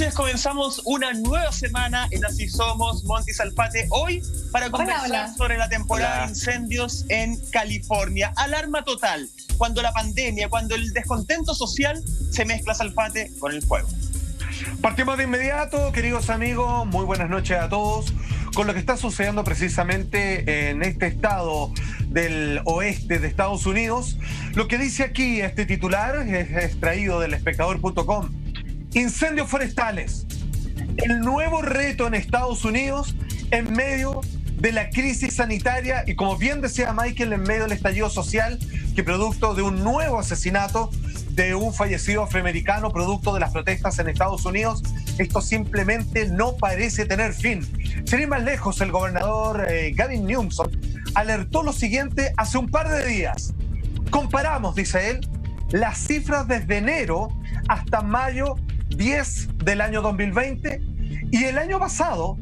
noches, comenzamos una nueva semana en Así Somos, Monty Salfate, hoy para conversar sobre la temporada de incendios en California. Alarma total, cuando la pandemia, cuando el descontento social se mezcla, Salfate, con el fuego. Partimos de inmediato, queridos amigos, muy buenas noches a todos, con lo que está sucediendo precisamente en este estado del oeste de Estados Unidos. Lo que dice aquí este titular es extraído del espectador.com. Incendios forestales, el nuevo reto en Estados Unidos en medio de la crisis sanitaria y, como bien decía Michael, en medio del estallido social que producto de un nuevo asesinato de un fallecido afroamericano producto de las protestas en Estados Unidos, esto simplemente no parece tener fin. Sin ir más lejos, el gobernador Gavin Newsom alertó lo siguiente hace un par de días. Comparamos, dice él, las cifras desde enero hasta mayo 10 del año 2020 y el año pasado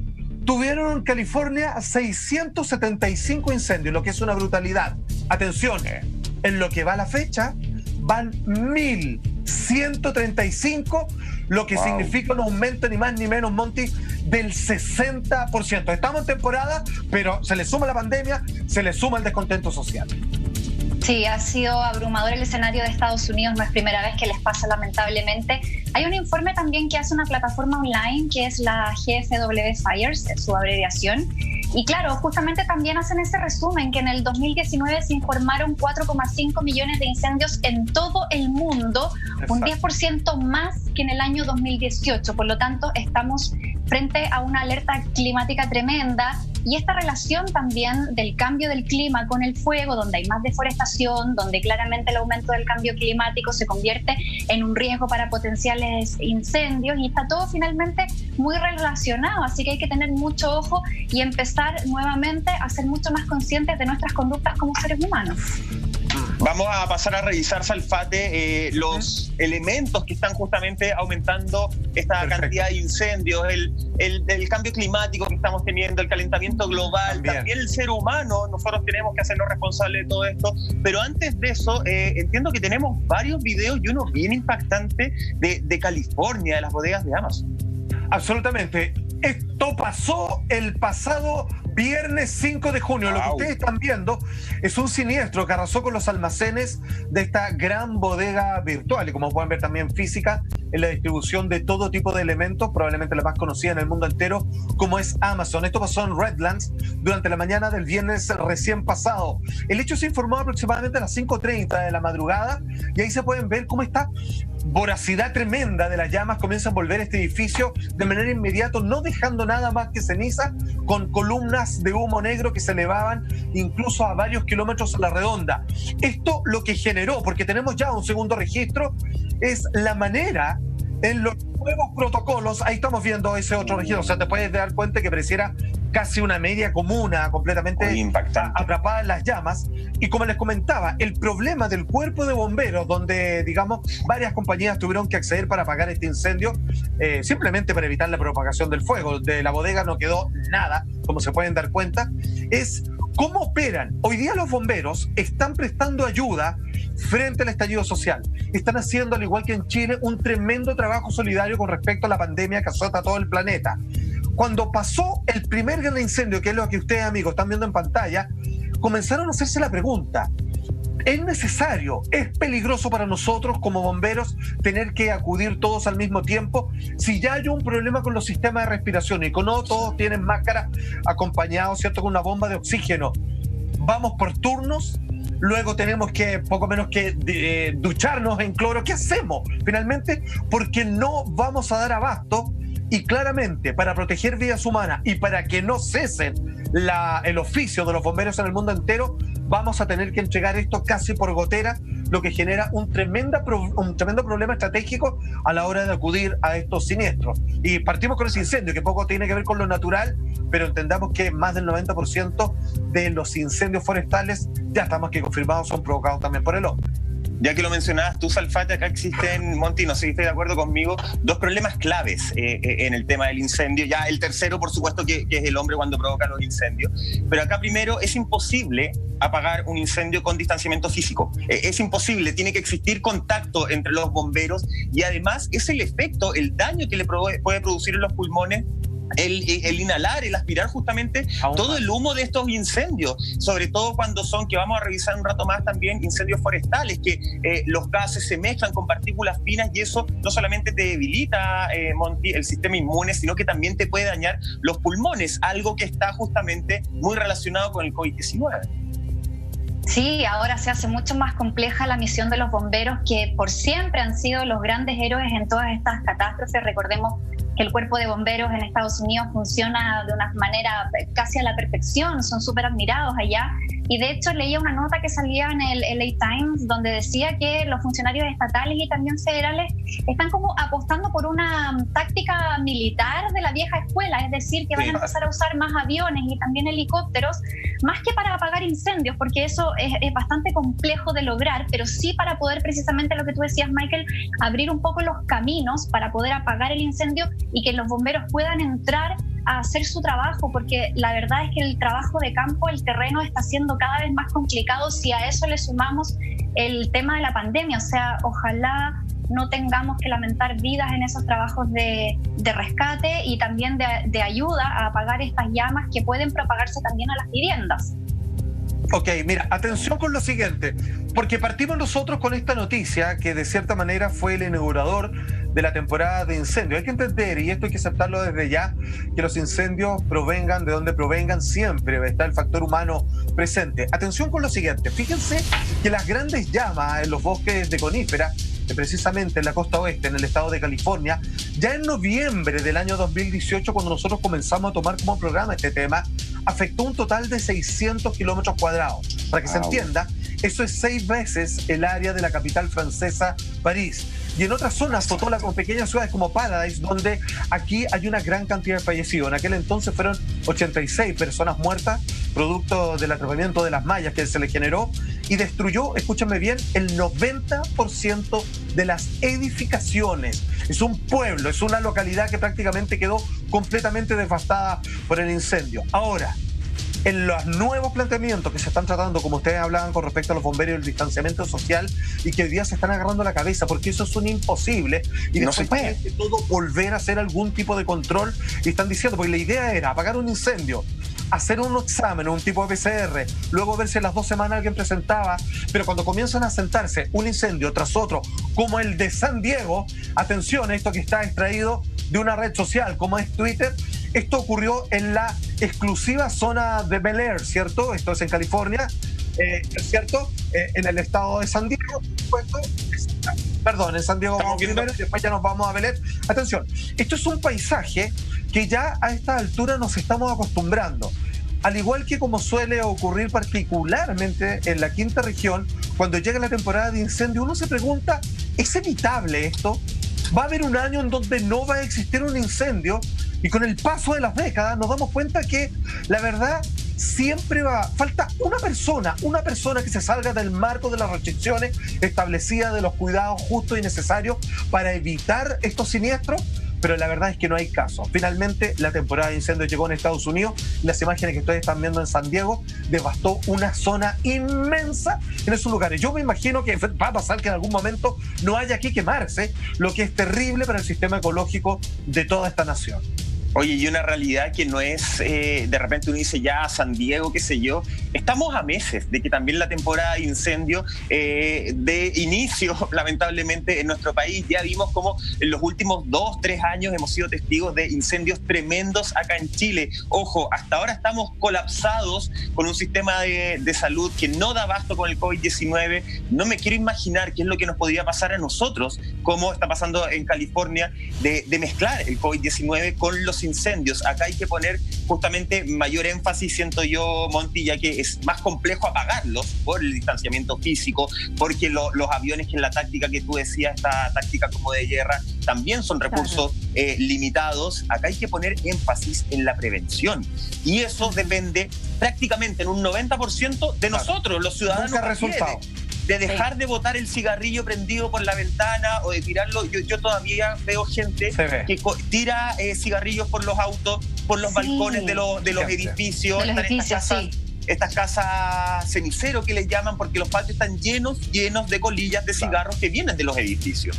tuvieron en California 675 incendios, lo que es una brutalidad. Atención, en lo que va a la fecha van 1.135, lo que significa un aumento ni más ni menos, Monty, del 60%. Estamos en temporada, pero se le suma la pandemia, se le suma el descontento social. Sí, ha sido abrumador el escenario de Estados Unidos, no es primera vez que les pasa, lamentablemente. Hay un informe también que hace una plataforma online que es la GFW Fires, su abreviación. Y claro, justamente también hacen ese resumen que en el 2019 se informaron 4,5 millones de incendios en todo el mundo, un 10% más que en el año 2018. Por lo tanto, estamos frente a una alerta climática tremenda. Y esta relación también del cambio del clima con el fuego, donde hay más deforestación, donde claramente el aumento del cambio climático se convierte en un riesgo para potenciales incendios, y está todo finalmente muy relacionado, así que hay que tener mucho ojo y empezar nuevamente a ser mucho más conscientes de nuestras conductas como seres humanos. Vamos a pasar a revisar, Salfate, los elementos que están justamente aumentando esta cantidad de incendios, el cambio climático que estamos teniendo, el calentamiento global, también el ser humano. Nosotros tenemos que hacernos responsables de todo esto, pero antes de eso, entiendo que tenemos varios videos y uno bien impactante de California, de las bodegas de Amazon. Absolutamente. Esto pasó el pasado viernes 5 de junio. Lo que ustedes están viendo es un siniestro que arrasó con los almacenes de esta gran bodega virtual y, como pueden ver, también física, en la distribución de todo tipo de elementos, probablemente la más conocida en el mundo entero, como es Amazon. Esto pasó en Redlands durante la mañana del viernes recién pasado. El hecho se informó aproximadamente a las 5:30 de la madrugada y ahí se pueden ver cómo esta voracidad tremenda de las llamas comienza a envolver este edificio de manera inmediata, no dejando nada más que ceniza, con columnas de humo negro que se elevaban incluso a varios kilómetros a la redonda. Esto lo que generó, porque tenemos ya un segundo registro, es la manera en los nuevos protocolos. Ahí estamos viendo ese otro registro, o sea, te puedes dar cuenta que pareciera casi una media comuna completamente atrapada en las llamas. Y como les comentaba, el problema del cuerpo de bomberos, donde, digamos, varias compañías tuvieron que acceder para apagar este incendio, simplemente para evitar la propagación del fuego. De la bodega no quedó nada, como se pueden dar cuenta, es cómo operan. Hoy día los bomberos están prestando ayuda frente al estallido social. Están haciendo, al igual que en Chile, un tremendo trabajo solidario con respecto a la pandemia que azota a todo el planeta. Cuando pasó el primer gran incendio, que es lo que ustedes, amigos, están viendo en pantalla, comenzaron a hacerse la pregunta: ¿es necesario, es peligroso para nosotros como bomberos tener que acudir todos al mismo tiempo? Si ya hay un problema con los sistemas de respiración y con no todos tienen máscara acompañados, ¿cierto?, con una bomba de oxígeno, vamos por turnos, luego tenemos que poco menos que ducharnos en cloro. ¿Qué hacemos finalmente? Porque no vamos a dar abasto. Y claramente, para proteger vidas humanas y para que no cesen el oficio de los bomberos en el mundo entero, vamos a tener que entregar esto casi por gotera, lo que genera un tremendo problema estratégico a la hora de acudir a estos siniestros. Y partimos con ese incendio, que poco tiene que ver con lo natural, pero entendamos que más del 90% de los incendios forestales, ya estamos que confirmados, son provocados también por el hombre. Ya que lo mencionabas tú, Salfate, acá existen, Monty, no sé si estás de acuerdo conmigo, dos problemas claves en el tema del incendio. Ya el tercero, por supuesto, que es el hombre cuando provoca los incendios. Pero acá primero es imposible apagar un incendio con distanciamiento físico. Es imposible, tiene que existir contacto entre los bomberos y además es el efecto, el daño que le puede producir en los pulmones el inhalar, el aspirar justamente todo el humo de estos incendios, sobre todo cuando son, que vamos a revisar un rato más también, incendios forestales, que los gases se mezclan con partículas finas y eso no solamente te debilita, Monty, el sistema inmune, sino que también te puede dañar los pulmones, algo que está justamente muy relacionado con el COVID-19. Sí, ahora se hace mucho más compleja la misión de los bomberos, que por siempre han sido los grandes héroes en todas estas catástrofes. Recordemos que el cuerpo de bomberos en Estados Unidos funciona de una manera casi a la perfección, son súper admirados allá. Y de hecho leía una nota que salía en el LA Times donde decía que los funcionarios estatales y también federales están como apostando por una táctica militar de la vieja escuela, es decir, que van a empezar a usar más aviones y también helicópteros, más que para apagar incendios, porque eso es bastante complejo de lograr, pero sí para poder, precisamente lo que tú decías, Michael, abrir un poco los caminos para poder apagar el incendio y que los bomberos puedan entrar a hacer su trabajo, porque la verdad es que el trabajo de campo, el terreno está siendo cada vez más complicado si a eso le sumamos el tema de la pandemia. O sea, ojalá no tengamos que lamentar vidas en esos trabajos de rescate y también de ayuda a apagar estas llamas que pueden propagarse también a las viviendas. Ok, mira, atención con lo siguiente, porque partimos nosotros con esta noticia que de cierta manera fue el inaugurador de la temporada de incendios. Hay que entender, y esto hay que aceptarlo desde ya, que los incendios provengan de donde provengan, siempre está el factor humano presente. Atención con lo siguiente, fíjense que las grandes llamas en los bosques de conífera, precisamente en la costa oeste, en el estado de California, ya en noviembre del año 2018, cuando nosotros comenzamos a tomar como programa este tema, afectó un total de 600 kilómetros cuadrados. Para que se entienda, eso es 6 veces el área de la capital francesa, París. Y en otras zonas, Sotola, con pequeñas ciudades como Paradise, donde aquí hay una gran cantidad de fallecidos. En aquel entonces fueron 86 personas muertas, producto del atrapamiento de las mallas que se le generó, y destruyó, escúchenme bien, el 90% de las edificaciones. Es un pueblo, es una localidad que prácticamente quedó completamente devastada por el incendio. Ahora, en los nuevos planteamientos que se están tratando, como ustedes hablaban con respecto a los bomberos y el distanciamiento social, y que hoy día se están agarrando la cabeza, porque eso es un imposible, y no se puede que todo volver a hacer algún tipo de control, y están diciendo, porque la idea era apagar un incendio, hacer un examen, un tipo de PCR, luego ver si en las 2 semanas alguien presentaba, pero cuando comienzan a sentarse un incendio tras otro, como el de San Diego, atención, esto que está extraído de una red social como es Twitter, esto ocurrió en la exclusiva zona de Bel Air, ¿cierto? Esto es en California, ¿cierto? En el estado de San Diego, perdón, en San Diego vamos primero y después ya nos vamos a Bel Air. Atención, esto es un paisaje que ya a esta altura nos estamos acostumbrando. Al igual que como suele ocurrir particularmente en la quinta región, cuando llega la temporada de incendio, uno se pregunta, ¿es evitable esto? ¿Va a haber un año en donde no va a existir un incendio? Y con el paso de las décadas nos damos cuenta que la verdad siempre falta una persona que se salga del marco de las restricciones establecidas, de los cuidados justos y necesarios para evitar estos siniestros, pero la verdad es que no hay caso. Finalmente, la temporada de incendios llegó en Estados Unidos. Las imágenes que ustedes están viendo en San Diego devastó una zona inmensa en esos lugares. Yo me imagino que va a pasar que en algún momento no haya que quemarse, lo que es terrible para el sistema ecológico de toda esta nación. Oye, y una realidad que no es, de repente uno dice ya San Diego, qué sé yo, estamos a meses de que también la temporada de incendio de inicio, lamentablemente, en nuestro país. Ya vimos como en los últimos 2-3 años hemos sido testigos de incendios tremendos acá en Chile. Ojo, hasta ahora estamos colapsados con un sistema de salud que no da abasto con el COVID-19. No me quiero imaginar qué es lo que nos podría pasar a nosotros, como está pasando en California, de mezclar el COVID-19 con los incendios. Acá hay que poner justamente mayor énfasis, siento yo, Monty, ya que es más complejo apagarlos por el distanciamiento físico, porque los aviones, que en la táctica que tú decías, esta táctica como de guerra, también son recursos limitados. Acá hay que poner énfasis en la prevención, y eso depende prácticamente en un 90% de nosotros, los ciudadanos. de dejar de botar el cigarrillo prendido por la ventana o de tirarlo. Yo todavía veo gente que tira cigarrillos por los autos, por los balcones de los edificios. Estas casas cenicero que les llaman, porque los patios están llenos de colillas de cigarros que vienen de los edificios.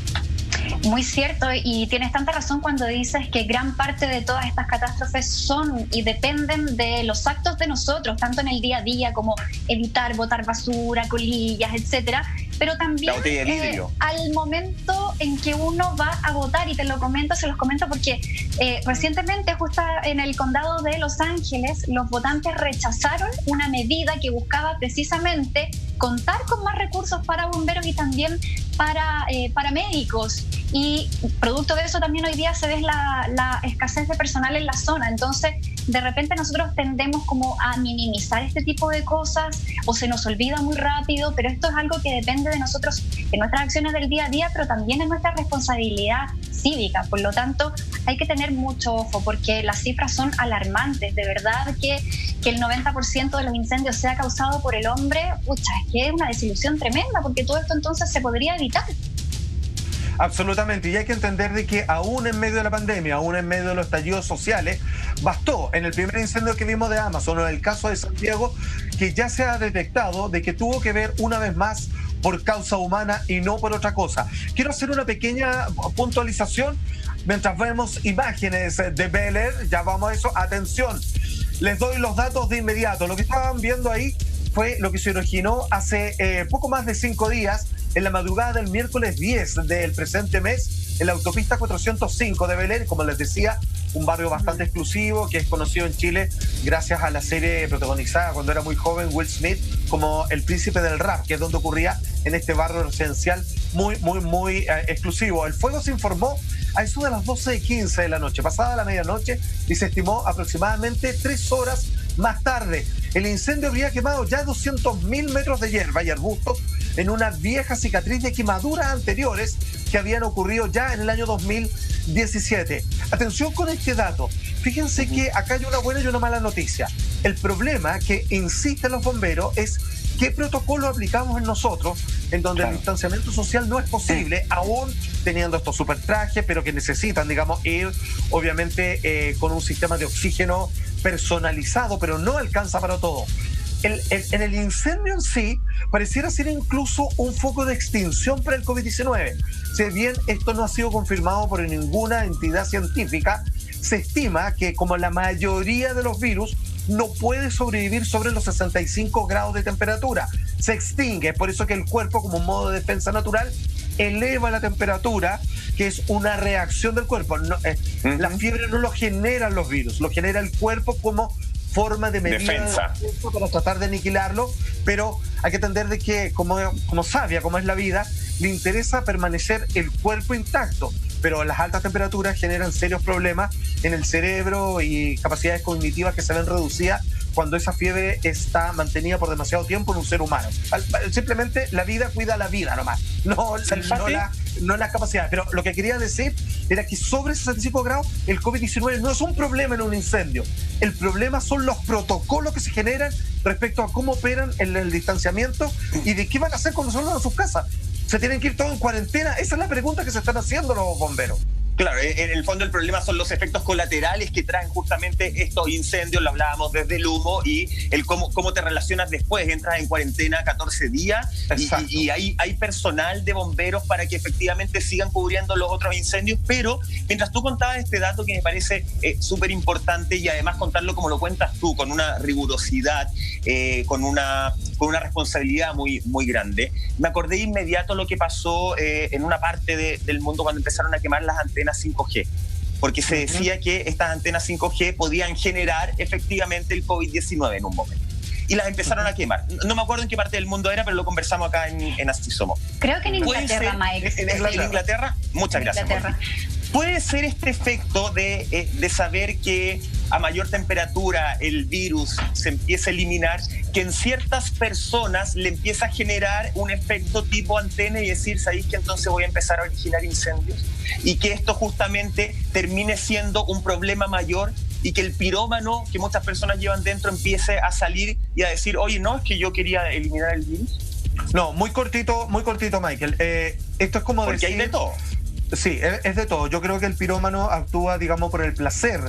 Muy cierto, y tienes tanta razón cuando dices que gran parte de todas estas catástrofes son y dependen de los actos de nosotros, tanto en el día a día como evitar botar basura, colillas, etcétera, pero también al momento en que uno va a votar, y se los comento porque recientemente, justo en el condado de Los Ángeles, los votantes rechazaron una medida que buscaba precisamente contar con más recursos para bomberos y también para médicos. Y producto de eso también hoy día se ve la escasez de personal en la zona. Entonces, de repente nosotros tendemos como a minimizar este tipo de cosas o se nos olvida muy rápido, pero esto es algo que depende de nosotros, en nuestras acciones del día a día, pero también en nuestra responsabilidad cívica. Por lo tanto, hay que tener mucho ojo porque las cifras son alarmantes. De verdad que el 90% de los incendios sea causado por el hombre, es que es una desilusión tremenda, porque todo esto entonces se podría evitar. Absolutamente, y hay que entender de que aún en medio de la pandemia, aún en medio de los estallidos sociales, bastó en el primer incendio que vimos de Amazon o en el caso de Santiago, que ya se ha detectado de que tuvo que ver una vez más por causa humana y no por otra cosa. Quiero hacer una pequeña puntualización mientras vemos imágenes de Bel Air. Ya vamos a eso, atención, les doy los datos de inmediato. Lo que estaban viendo ahí fue lo que se originó hace poco más de 5 días, en la madrugada del miércoles 10 del presente mes, en la autopista 405 de Bel Air, como les decía, un barrio bastante exclusivo que es conocido en Chile gracias a la serie protagonizada cuando era muy joven Will Smith como El Príncipe del Rap, que es donde ocurría en este barrio residencial muy exclusivo. El fuego se informó a eso de las 12:15 de la noche, pasada la medianoche, y se estimó aproximadamente 3 horas más tarde. El incendio habría quemado ya 200.000 metros de hierba y arbustos en una vieja cicatriz de quemaduras anteriores que habían ocurrido ya en el año 2017. Atención con este dato. Fíjense que acá hay una buena y una mala noticia. El problema que insisten los bomberos es qué protocolo aplicamos en nosotros, en donde el distanciamiento social no es posible, aún teniendo estos super trajes, pero que necesitan, digamos, ir obviamente con un sistema de oxígeno personalizado, pero no alcanza para todo. En el incendio en sí, pareciera ser incluso un foco de extinción para el COVID-19. Si bien esto no ha sido confirmado por ninguna entidad científica, se estima que como la mayoría de los virus, no puede sobrevivir sobre los 65 grados de temperatura. Se extingue, es por eso que el cuerpo, como un modo de defensa natural, eleva la temperatura, que es una reacción del cuerpo. La fiebre no lo generan los virus, lo genera el cuerpo como forma de medida defensa para tratar de aniquilarlo, pero hay que entender de que como sabia, como es la vida, le interesa permanecer el cuerpo intacto, pero las altas temperaturas generan serios problemas en el cerebro y capacidades cognitivas que se ven reducidas cuando esa fiebre está mantenida por demasiado tiempo en un ser humano. Simplemente la vida cuida la vida nomás, no la capacidad. Pero lo que quería decir era que sobre 65 grados el COVID-19 no es un problema en un incendio. El problema son los protocolos que se generan respecto a cómo operan en el distanciamiento y de qué van a hacer cuando salgan a sus casas. ¿Se tienen que ir todos en cuarentena? Esa es la pregunta que se están haciendo los bomberos. Claro, en el fondo el problema son los efectos colaterales que traen justamente estos incendios, lo hablábamos desde el humo y el cómo te relacionas después, entras en cuarentena 14 días y hay personal de bomberos para que efectivamente sigan cubriendo los otros incendios, pero mientras tú contabas este dato que me parece súper importante y además contarlo como lo cuentas tú, con una rigurosidad, con una responsabilidad muy grande, me acordé de inmediato lo que pasó en una parte del mundo cuando empezaron a quemar las antenas 5G, porque se decía que estas antenas 5G podían generar efectivamente el COVID-19 en un momento. Y las empezaron a quemar. No me acuerdo en qué parte del mundo era, pero lo conversamos acá en Así Somos. Creo que en Inglaterra, Mike. ¿En Inglaterra? Muchas gracias. ¿Puede ser este efecto de saber que a mayor temperatura el virus se empieza a eliminar, que en ciertas personas le empieza a generar un efecto tipo antena y decir, ¿sabéis que entonces voy a empezar a originar incendios? Y que esto justamente termine siendo un problema mayor y que el pirómano que muchas personas llevan dentro empiece a salir y a decir, oye, no, es que yo quería eliminar el virus. No, muy cortito, Michael. Esto es como porque decir... hay de todo. Sí, es de todo. Yo creo que el pirómano actúa, digamos, por el placer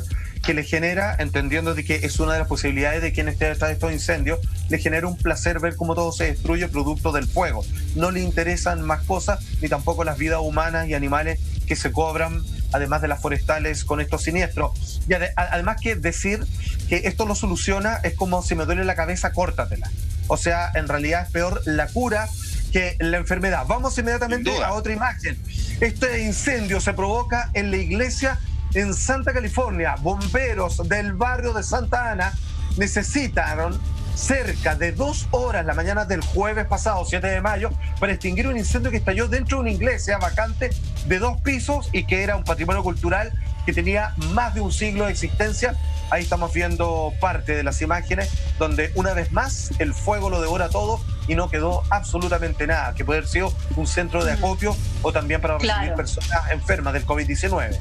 que le genera, entendiendo de que es una de las posibilidades de quien esté detrás de estos incendios, le genera un placer ver cómo todo se destruye producto del fuego. No le interesan más cosas, ni tampoco las vidas humanas y animales que se cobran, además de las forestales, con estos siniestros. Y además que decir que esto lo soluciona es como si me duele la cabeza, córtatela. O sea, en realidad es peor la cura que la enfermedad. Vamos inmediatamente a otra imagen. Este incendio se provoca en la iglesia en Santa California. Bomberos del barrio de Santa Ana necesitaron cerca de 2 horas la mañana del jueves pasado, 7 de mayo, para extinguir un incendio que estalló dentro de una iglesia vacante de 2 pisos y que era un patrimonio cultural que tenía más de un siglo de existencia. Ahí estamos viendo parte de las imágenes donde una vez más el fuego lo devora todo y no quedó absolutamente nada, que puede haber sido un centro de acopio o también para recibir personas enfermas del COVID-19.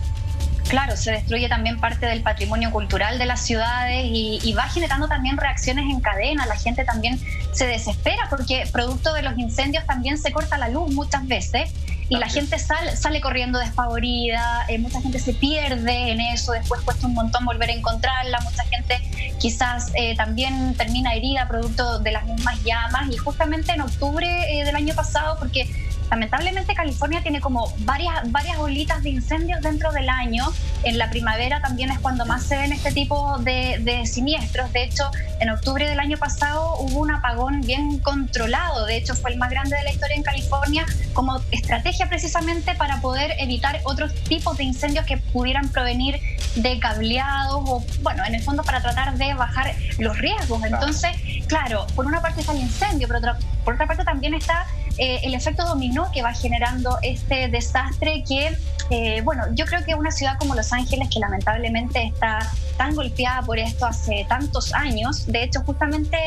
Claro, se destruye también parte del patrimonio cultural de las ciudades y va generando también reacciones en cadena. La gente también se desespera porque producto de los incendios también se corta la luz muchas veces y la gente sale corriendo despavorida, mucha gente se pierde en eso, después cuesta un montón volver a encontrarla, mucha gente quizás también termina herida producto de las mismas llamas y justamente en octubre del año pasado, porque lamentablemente California tiene como varias olitas de incendios dentro del año. En la primavera también es cuando más se ven este tipo de siniestros. De hecho, en octubre del año pasado hubo un apagón bien controlado. De hecho, fue el más grande de la historia en California como estrategia precisamente para poder evitar otros tipos de incendios que pudieran provenir de cableados o, bueno, en el fondo para tratar de bajar los riesgos. Entonces, claro, por una parte está el incendio, pero por otra parte también está el efecto dominó que va generando este desastre que, bueno, yo creo que una ciudad como Los Ángeles, que lamentablemente está tan golpeada por esto hace tantos años, de hecho justamente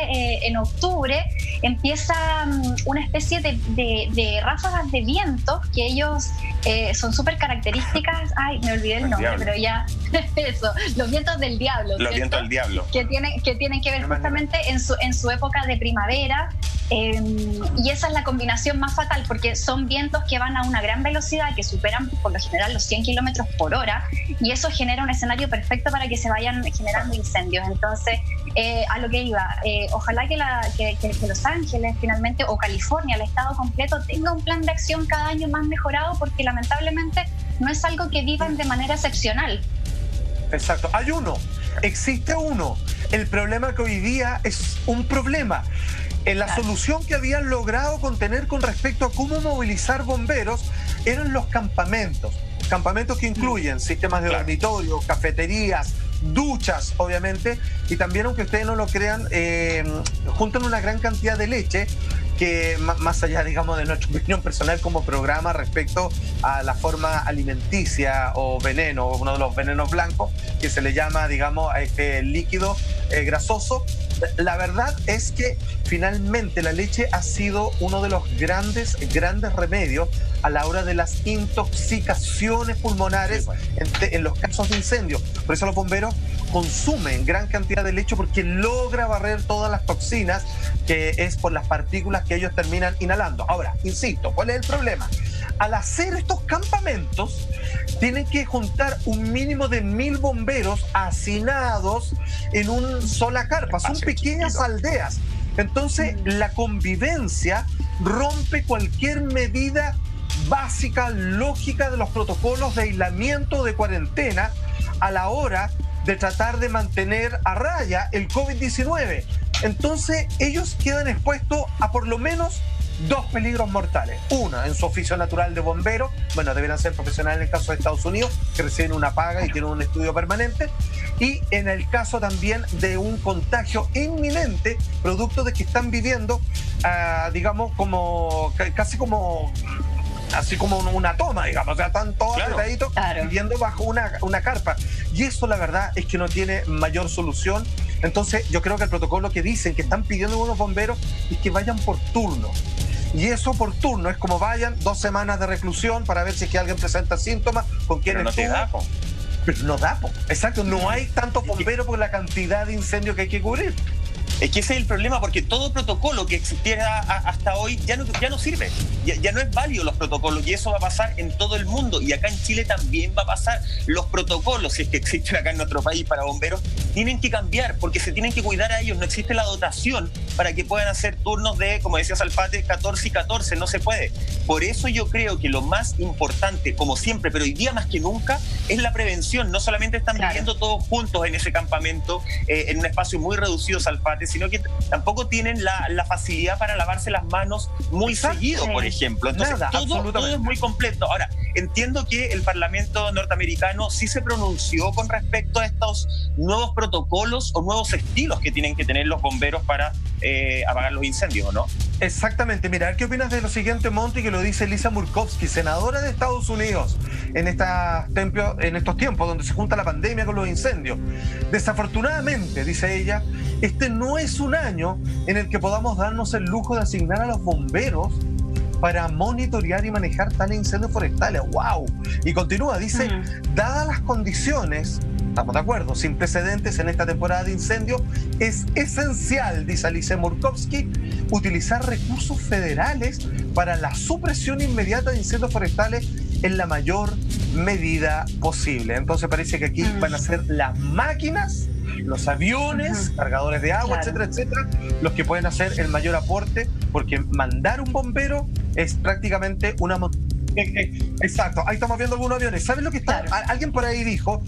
en octubre empieza una especie de ráfagas de vientos que ellos son súper características, ay, me olvidé el nombre, pero ya, eso, los vientos del diablo. Los ¿cierto? vientos del diablo. Que tienen que ver justamente en su época de primavera. Y esa es la combinación más fatal porque son vientos que van a una gran velocidad que superan por lo general los 100 kilómetros por hora y eso genera un escenario perfecto para que se vayan generando incendios. Entonces, a lo que iba, ojalá que Los Ángeles finalmente o California, el estado completo, tenga un plan de acción cada año más mejorado porque lamentablemente no es algo que vivan de manera excepcional. Exacto, existe uno. El problema que hoy día es un problema. La solución que habían logrado contener con respecto a cómo movilizar bomberos eran los campamentos que incluyen sistemas de dormitorio, cafeterías, duchas, obviamente, y también, aunque ustedes no lo crean, juntan una gran cantidad de leche que, más allá, digamos, de nuestra opinión personal como programa respecto a la forma alimenticia o veneno, uno de los venenos blancos, que se le llama, digamos, a este líquido grasoso. La verdad es que finalmente la leche ha sido uno de los grandes remedios a la hora de las intoxicaciones pulmonares en los casos de incendio. Por eso los bomberos consumen gran cantidad de leche porque logra barrer todas las toxinas que es por las partículas que ellos terminan inhalando. Ahora, insisto, ¿cuál es el problema? Al hacer estos campamentos, tienen que juntar un mínimo de 1.000 bomberos hacinados en una sola carpa. Son pequeñas aldeas. Entonces, la convivencia rompe cualquier medida básica, lógica de los protocolos de aislamiento, de cuarentena, a la hora de tratar de mantener a raya el COVID-19. Entonces, ellos quedan expuestos a por lo menos 2 peligros mortales. Uno, en su oficio natural de bombero, bueno, deberán ser profesionales en el caso de Estados Unidos, que reciben una paga y tienen un estudio permanente, y en el caso también de un contagio inminente, producto de que están viviendo, digamos, casi como así como una toma, digamos, o sea, están todos apretaditos viviendo bajo una carpa. Y eso, la verdad, es que no tiene mayor solución. Entonces, yo creo que el protocolo que dicen que están pidiendo unos bomberos es que vayan por turno. Y eso por turno es como vayan 2 semanas de reclusión para ver si es que alguien presenta síntomas, con quién estuvo. Pero no da, exacto, no hay tantos bomberos por la cantidad de incendios que hay que cubrir. Es que ese es el problema, porque todo protocolo que existiera hasta hoy ya no sirve. Ya no es válido los protocolos, y eso va a pasar en todo el mundo. Y acá en Chile también va a pasar. Los protocolos, si es que existen acá en nuestro país para bomberos, tienen que cambiar, porque se tienen que cuidar a ellos. No existe la dotación para que puedan hacer turnos de, como decía Salfate, 14 y 14. No se puede. Por eso yo creo que lo más importante, como siempre, pero hoy día más que nunca, es la prevención. No solamente están viviendo todos juntos en ese campamento, en un espacio muy reducido, Salfate, sino que tampoco tienen la facilidad para lavarse las manos muy seguido, por ejemplo. Entonces, todo es muy completo. Ahora, entiendo que el Parlamento norteamericano sí se pronunció con respecto a estos nuevos protocolos o nuevos estilos que tienen que tener los bomberos para apagar los incendios, ¿no? Exactamente. Mira, ¿qué opinas de lo siguiente, Monty, que lo dice Lisa Murkowski, senadora de Estados Unidos, en estos tiempos donde se junta la pandemia con los incendios? Desafortunadamente, dice ella, este no es un año en el que podamos darnos el lujo de asignar a los bomberos para monitorear y manejar tales incendios forestales. ¡Wow! Y continúa, dice, dadas las condiciones, estamos de acuerdo, sin precedentes en esta temporada de incendios, es esencial, dice Alice Murkowski, utilizar recursos federales para la supresión inmediata de incendios forestales en la mayor medida posible. Entonces parece que aquí van a ser las máquinas, los aviones, cargadores de agua, etcétera, etcétera, los que pueden hacer el mayor aporte, porque mandar un bombero es prácticamente una... Exacto, ahí estamos viendo algunos aviones. ¿Sabes lo que está? Alguien por ahí dijo,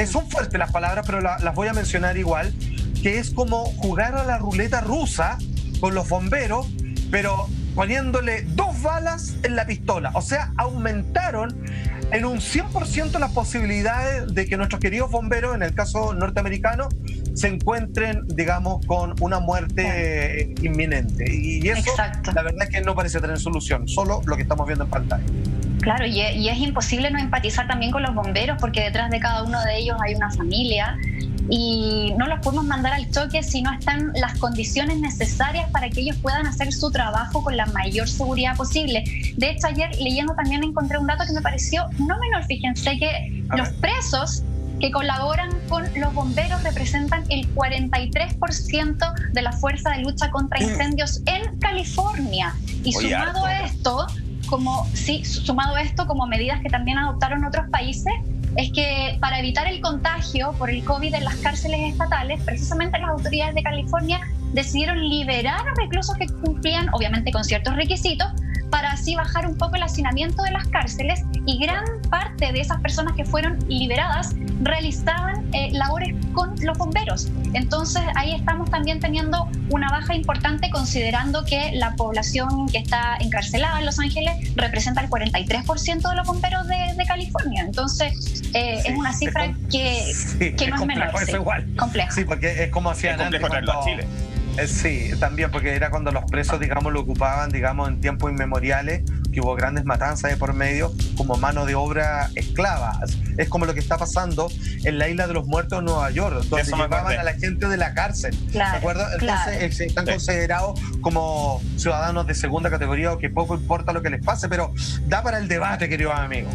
son fuertes las palabras, pero las voy a mencionar igual, que es como jugar a la ruleta rusa con los bomberos, pero poniéndole 2 balas en la pistola. O sea, aumentaron en un 100% las posibilidades de que nuestros queridos bomberos, en el caso norteamericano, se encuentren, digamos, con una muerte inminente. Y eso, la verdad es que no parece tener solución, solo lo que estamos viendo en pantalla. Claro, y es imposible no empatizar también con los bomberos, porque detrás de cada uno de ellos hay una familia, y no los podemos mandar al choque si no están las condiciones necesarias para que ellos puedan hacer su trabajo con la mayor seguridad posible. De hecho, ayer leyendo también encontré un dato que me pareció no menor. Fíjense que los presos que colaboran con los bomberos representan el 43% de la fuerza de lucha contra incendios en California. Y sumado a esto, como medidas que también adoptaron otros países, es que para evitar el contagio por el COVID en las cárceles estatales, precisamente las autoridades de California decidieron liberar a reclusos que cumplían, obviamente con ciertos requisitos, para así bajar un poco el hacinamiento de las cárceles, y gran parte de esas personas que fueron liberadas realizaban labores con los bomberos. Entonces ahí estamos también teniendo una baja importante, considerando que la población que está encarcelada en Los Ángeles representa el 43% de los bomberos de California. Entonces es una cifra que no es menor. Es igual. Complejo. Sí, porque es como hacían antes traerlo a Chile. Sí, también, porque era cuando los presos, digamos, lo ocupaban, digamos, en tiempos inmemoriales, que hubo grandes matanzas de por medio, como mano de obra esclava. Es como lo que está pasando en la Isla de los Muertos en Nueva York, donde llevaban a la gente de la cárcel. ¿De acuerdo? Entonces están considerados como ciudadanos de segunda categoría, o que poco importa lo que les pase, pero da para el debate, queridos amigos.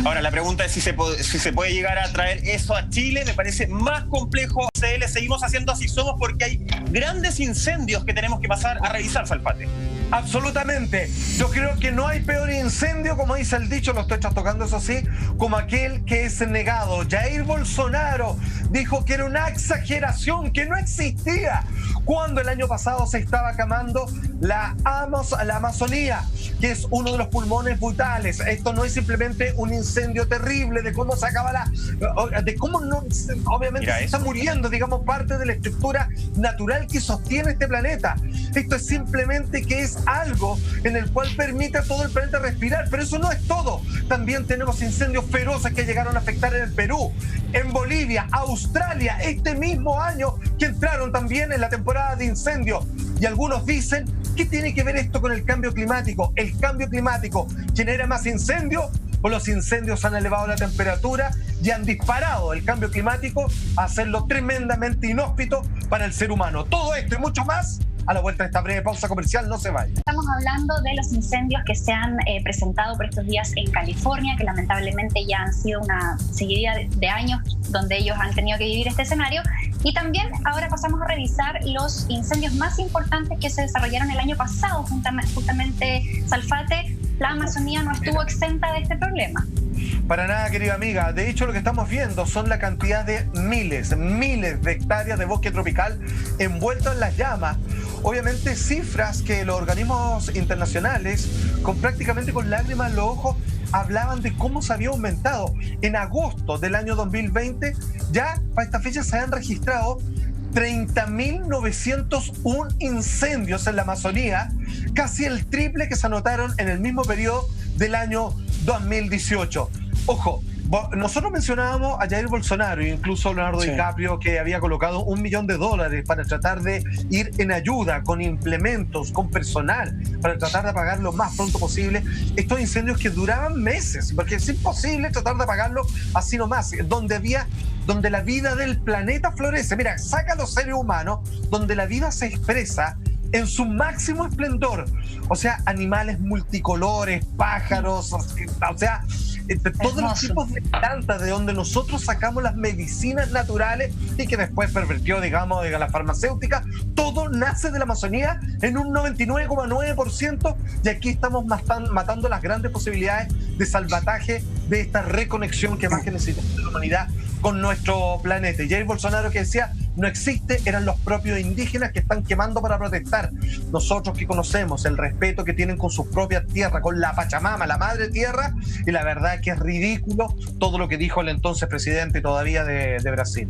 Ahora, la pregunta es si se puede llegar a traer eso a Chile. Me parece más complejo. CL, seguimos haciendo Así Somos, porque hay grandes incendios que tenemos que pasar a revisar, Salfate. Absolutamente. Yo creo que no hay peor incendio, como dice el dicho, lo estoy tocando eso sí, como aquel que es negado. Jair Bolsonaro dijo que era una exageración, que no existía, cuando el año pasado se estaba quemando la Amazonía, que es uno de los pulmones vitales. Esto no es simplemente un incendio terrible de cómo se acaba de cómo no, obviamente se está muriendo, digamos, parte de la estructura natural que sostiene este planeta. Esto es simplemente que es algo en el cual permite a todo el planeta respirar, pero eso no es todo. También tenemos incendios feroces que llegaron a afectar en el Perú, en Bolivia, Australia, este mismo año, que entraron también en la temporada de incendios. Y algunos dicen, ¿qué tiene que ver esto con el cambio climático? ¿El cambio climático genera más incendios? ¿O los incendios han elevado la temperatura y han disparado el cambio climático a hacerlo tremendamente inhóspito para el ser humano? Todo esto y mucho más a la vuelta de esta breve pausa comercial. No se vaya. Estamos hablando de los incendios que se han presentado por estos días en California, que lamentablemente ya han sido una seguidilla de años donde ellos han tenido que vivir este escenario. Y también ahora pasamos a revisar los incendios más importantes que se desarrollaron el año pasado, justamente Salfate. La Amazonía no estuvo exenta de este problema. Para nada, querida amiga. De hecho, lo que estamos viendo son la cantidad de miles de hectáreas de bosque tropical envuelto en las llamas. Obviamente, cifras que los organismos internacionales, prácticamente con lágrimas en los ojos, hablaban de cómo se había aumentado. En agosto del año 2020, ya para esta fecha se han registrado 30.901 incendios en la Amazonía, casi el triple que se anotaron en el mismo periodo del año 2018. Ojo, nosotros mencionábamos a Jair Bolsonaro e incluso Leonardo DiCaprio, que había colocado $1 millón para tratar de ir en ayuda con implementos, con personal, para tratar de apagar lo más pronto posible estos incendios que duraban meses, porque es imposible tratar de apagarlo así nomás, donde la vida del planeta florece. Mira, saca a los seres humanos, donde la vida se expresa en su máximo esplendor. O sea, animales multicolores, pájaros, o sea, todos los tipos de plantas de donde nosotros sacamos las medicinas naturales y que después pervirtió, digamos, de la farmacéutica. Todo nace de la Amazonía en un 99,9%, y aquí estamos matando las grandes posibilidades de salvataje de esta reconexión que más que necesita la humanidad con nuestro planeta. Y Jair Bolsonaro, que decía, no existe, eran los propios indígenas que están quemando para protestar. Nosotros que conocemos el respeto que tienen con sus propias tierras, con la Pachamama, la madre tierra, y la verdad es que es ridículo todo lo que dijo el entonces presidente todavía de Brasil.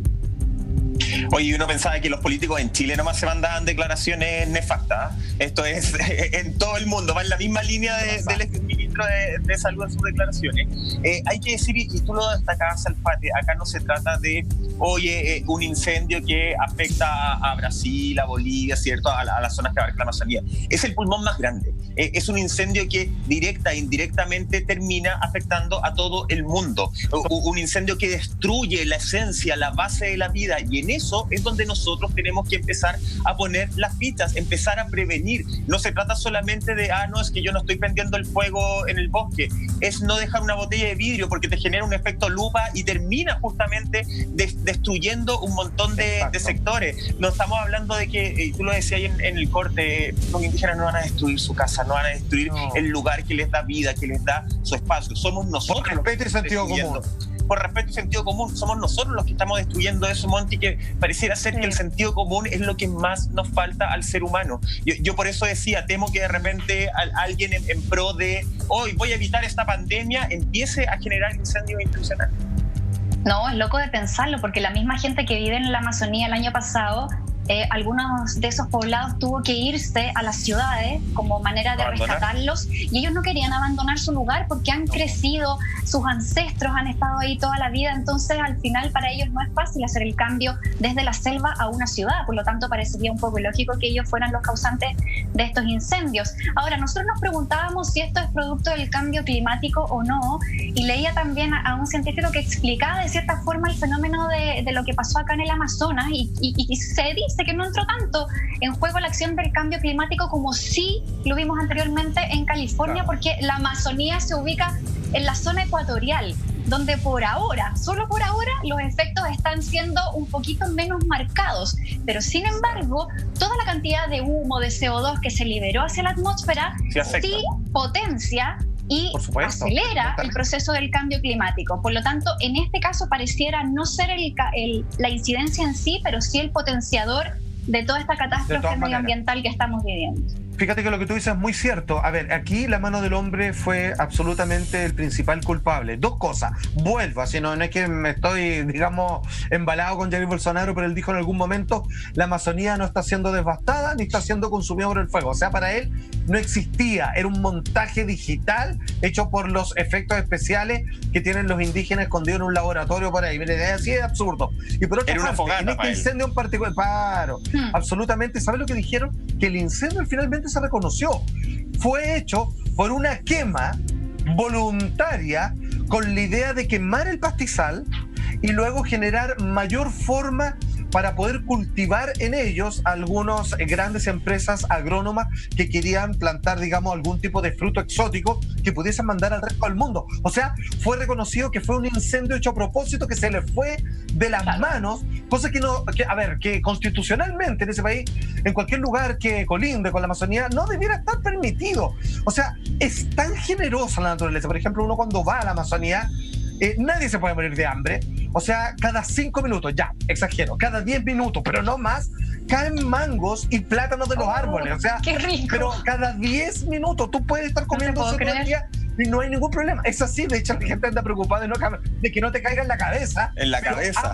Oye, uno pensaba que los políticos en Chile nomás se mandaban declaraciones nefastas. Esto es en todo el mundo, va en la misma línea del exministro de Salud en sus declaraciones. Hay que decir, y tú lo destacabas, Salfate, acá no se trata de, oye, un incendio que afecta a Brasil, a Bolivia, ¿cierto? A las zonas que abarca la Amazonía. Es el pulmón más grande. Es un incendio que directa e indirectamente termina afectando a todo el mundo. Un incendio que destruye la esencia, la base de la vida, y en eso es donde nosotros tenemos que empezar a poner las fichas, empezar a prevenir. No se trata solamente de, no, es que yo no estoy prendiendo el fuego en el bosque. Es no dejar una botella de vidrio porque te genera un efecto lupa y termina justamente destruyendo un montón de sectores. No estamos hablando de que, tú lo decías ahí en el corte, los indígenas no van a destruir su casa, no van a destruir el lugar que les da vida, que les da su espacio. Somos nosotros. Por respeto y sentido común. Por respeto y sentido común, somos nosotros los que estamos destruyendo eso, Monty, que pareciera ser que el sentido común es lo que más nos falta al ser humano. Yo por eso decía, temo que de repente alguien en pro de hoy voy a evitar esta pandemia empiece a generar incendios institucionales. No, es loco de pensarlo, porque la misma gente que vive en la Amazonía el año pasado, algunos de esos poblados tuvo que irse a las ciudades como manera de rescatarlos, y ellos no querían abandonar su lugar porque han crecido, sus ancestros han estado ahí toda la vida. Entonces al final para ellos no es fácil hacer el cambio desde la selva a una ciudad, por lo tanto parecería un poco ilógico que ellos fueran los causantes de estos incendios. Ahora, nosotros nos preguntábamos si esto es producto del cambio climático o no, y leía también a un científico que explicaba de cierta forma el fenómeno de lo que pasó acá en el Amazonas, y se dice que no entró tanto en juego la acción del cambio climático como sí lo vimos anteriormente en California, porque la Amazonía se ubica en la zona ecuatorial, donde por ahora, solo por ahora, los efectos están siendo un poquito menos marcados. Pero sin embargo, toda la cantidad de humo, de CO2 que se liberó hacia la atmósfera sí potencia y acelera el proceso del cambio climático. Por lo tanto, en este caso pareciera no ser la incidencia en sí, pero sí el potenciador de toda esta catástrofe medioambiental que estamos viviendo. Fíjate que lo que tú dices es muy cierto. A ver, aquí la mano del hombre fue absolutamente el principal culpable. Dos cosas. Vuelvo, así no es que me estoy, digamos, embalado con Jair Bolsonaro, pero él dijo en algún momento, la Amazonía no está siendo devastada ni está siendo consumida por el fuego. O sea, para él no existía. Era un montaje digital hecho por los efectos especiales que tienen los indígenas escondidos en un laboratorio por ahí. Así es absurdo. Y por otra parte, en este incendio en particular, absolutamente, ¿sabes lo que dijeron? Que el incendio finalmente se reconoció. Fue hecho por una quema voluntaria con la idea de quemar el pastizal y luego generar mayor forma para poder cultivar en ellos algunas grandes empresas agrónomas que querían plantar, digamos, algún tipo de fruto exótico que pudiesen mandar al resto del mundo. O sea, fue reconocido que fue un incendio hecho a propósito, que se le fue de las manos, cosa que constitucionalmente en ese país, en cualquier lugar que colinde con la Amazonía, no debiera estar permitido. O sea, es tan generosa la naturaleza. Por ejemplo, uno cuando va a la Amazonía, nadie se puede morir de hambre. O sea, cada 5 minutos, ya, exagero, cada 10 minutos, pero no más, caen mangos y plátanos de los árboles. O sea, qué rico. Pero cada 10 minutos tú puedes estar comiendo eso todo el día y no hay ningún problema. Es así, de hecho la gente anda preocupada de que no te caiga en la cabeza. En la cabeza.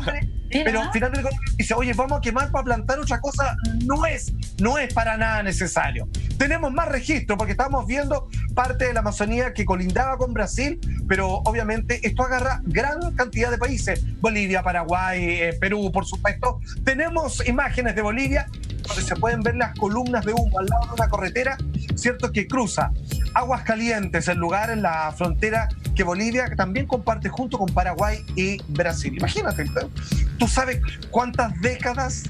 Pero finalmente dice, oye, vamos a quemar para plantar otra cosa. No es para nada necesario. Tenemos más registro porque estamos viendo parte de la Amazonía que colindaba con Brasil, pero obviamente esto agarra gran cantidad de países. Bolivia, Paraguay, Perú, por supuesto. Tenemos imágenes de Bolivia donde se pueden ver las columnas de humo al lado de una carretera, cierto, que cruza Aguascalientes, el lugar en la frontera que Bolivia también comparte junto con Paraguay y Brasil. Imagínate, tú sabes cuántas décadas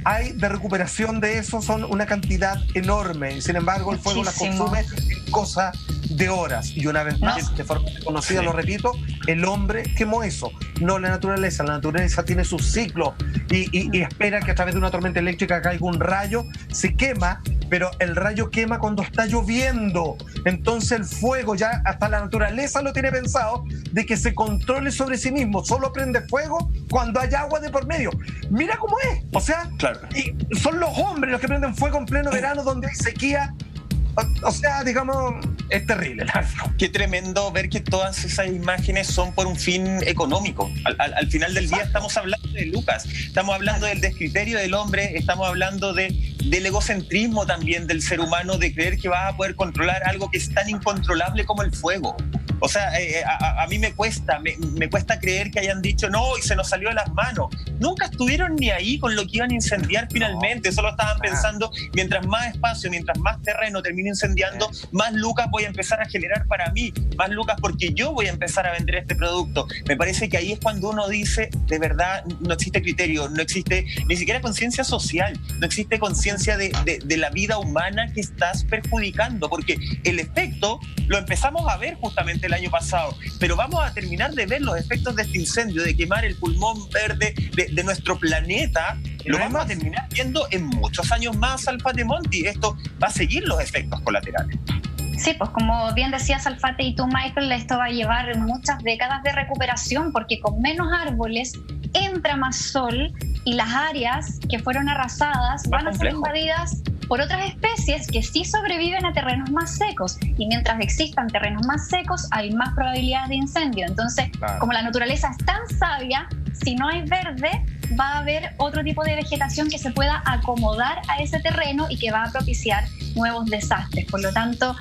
hay de recuperación de eso, son una cantidad enorme. Sin embargo, el fuego la consume en cosa de horas. Y una vez más, de forma conocida, lo repito, el hombre quemó eso, no la naturaleza. La naturaleza tiene su ciclo y espera que a través de una tormenta eléctrica caiga un rayo, se quema, pero el rayo quema cuando está lloviendo. Entonces el fuego, ya hasta la naturaleza lo tiene pensado, de que se controle sobre sí mismo. Solo prende fuego cuando hay agua de por medio. Mira cómo es. O sea, claro. Y son los hombres los que prenden fuego en pleno verano donde hay sequía. O sea, digamos, es terrible. Qué tremendo ver que todas esas imágenes son por un fin económico. Al final del día estamos hablando de lucas, estamos hablando del descriterio del hombre, estamos hablando del egocentrismo también del ser humano, de creer que vas a poder controlar algo que es tan incontrolable como el fuego. O sea, a mí me cuesta creer que hayan dicho no y se nos salió de las manos. Nunca estuvieron ni ahí con lo que iban a incendiar finalmente. Solo estaban pensando, mientras más espacio, mientras más terreno termino incendiando, más lucas voy a empezar a generar para mí, más lucas porque yo voy a empezar a vender este producto. Me parece que ahí es cuando uno dice, de verdad, no existe criterio, no existe ni siquiera conciencia social, no existe conciencia de la vida humana que estás perjudicando, porque el efecto lo empezamos a ver justamente el año pasado, pero vamos a terminar de ver los efectos de este incendio, de quemar el pulmón verde de nuestro planeta. Lo vamos a terminar viendo en muchos años más, Alfate Monti. Esto va a seguir los efectos colaterales. Sí, pues como bien decías, Alfate, y tú, Michael, esto va a llevar muchas décadas de recuperación porque con menos árboles entra más sol y las áreas que fueron arrasadas van a ser invadidas por otras especies que sí sobreviven a terrenos más secos, y mientras existan terrenos más secos hay más probabilidades de incendio. Entonces, como la naturaleza es tan sabia, si no hay verde va a haber otro tipo de vegetación que se pueda acomodar a ese terreno y que va a propiciar nuevos desastres. Por lo tanto,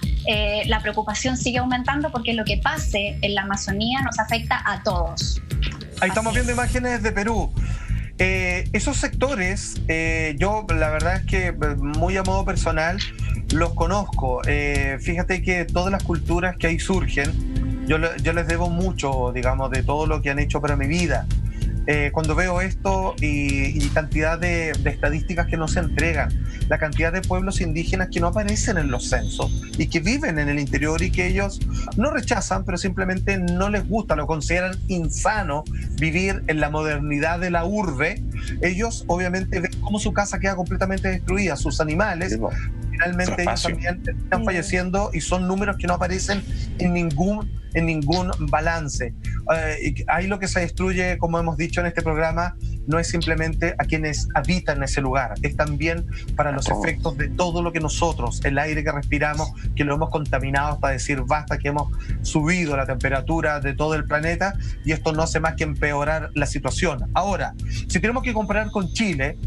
la preocupación sigue aumentando porque lo que pase en la Amazonía nos afecta a todos. Ahí estamos viendo imágenes de Perú. Esos sectores, yo la verdad es que muy a modo personal los conozco. Fíjate que todas las culturas que ahí surgen, yo les debo mucho, digamos, de todo lo que han hecho para mi vida. Cuando veo esto y cantidad de estadísticas que no se entregan, la cantidad de pueblos indígenas que no aparecen en los censos y que viven en el interior y que ellos no rechazan, pero simplemente no les gusta, lo consideran insano vivir en la modernidad de la urbe. Ellos obviamente ven cómo su casa queda completamente destruida, sus animales, finalmente ellos también están falleciendo y son números que no aparecen en ningún balance. Ahí lo que se destruye, como hemos dicho en este programa, no es simplemente a quienes habitan ese lugar, es también para los efectos de todo lo que nosotros, el aire que respiramos, que lo hemos contaminado hasta decir basta, que hemos subido la temperatura de todo el planeta y esto no hace más que empeorar la situación. Ahora, si tenemos que comparar con Chile,